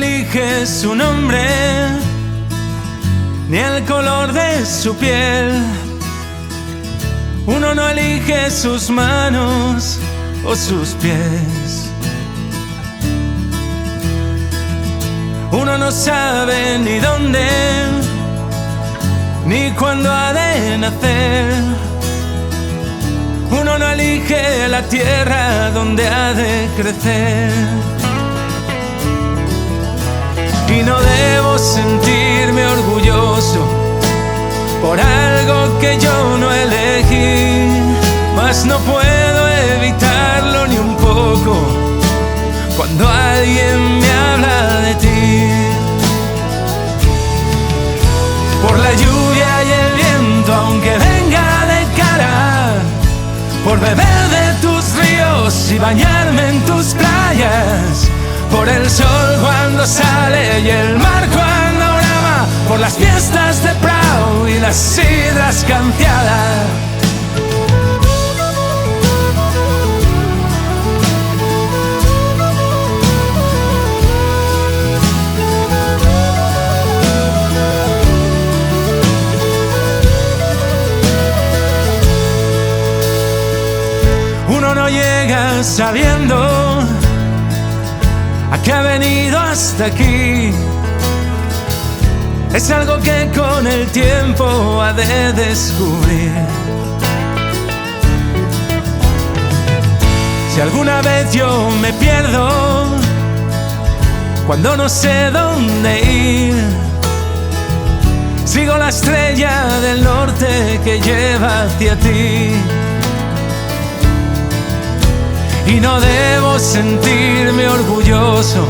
elige su nombre, ni el color de su piel. Uno no elige sus manos o sus pies. Uno no sabe ni dónde, ni cuándo ha de nacer. Uno no elige la tierra donde ha de crecer. Y no debo sentirme orgulloso por algo que yo no elegí, mas no puedo evitarlo ni un poco cuando alguien me habla de ti. Por la lluvia y el viento, aunque venga de cara, por beber de tus ríos y bañarme en tus playas, por el sol cuando sale y el mar cuando brama, por las fiestas de Prado y las sidras canciadas. Uno no llega sabiendo a qué ha venido hasta aquí. Es algo que con el tiempo ha de descubrir. Si alguna vez yo me pierdo cuando no sé dónde ir, sigo la estrella del norte que lleva hacia ti. Y no debo sentirme orgulloso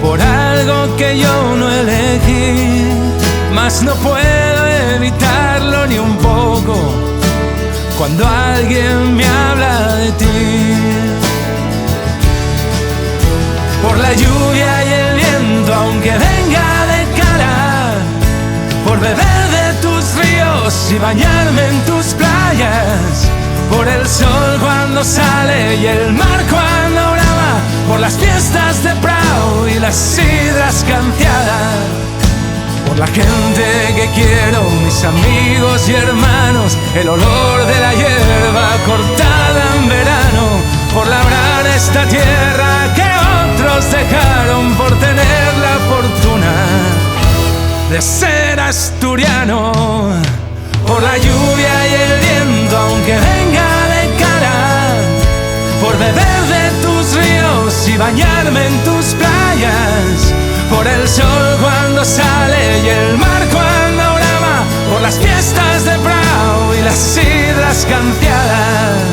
por algo que yo no elegí, mas no puedo evitarlo ni un poco cuando alguien me habla de ti. Por la lluvia y el viento, aunque venga de cara, por beber de tus ríos y bañarme en tus playas, por el sol cuando sale y el mar cuando brama, por las fiestas de Prado y las sidras canciadas, por la gente que quiero, mis amigos y hermanos, el olor de la hierba cortada en verano, por labrar esta tierra que otros dejaron por tener la fortuna de ser asturiano. Por la lluvia y el viento, aunque venga de cara, por beber de tus ríos y bañarme en tus playas, por el sol cuando sale y el mar cuando brama, por las fiestas de Prado y las sidras canciadas.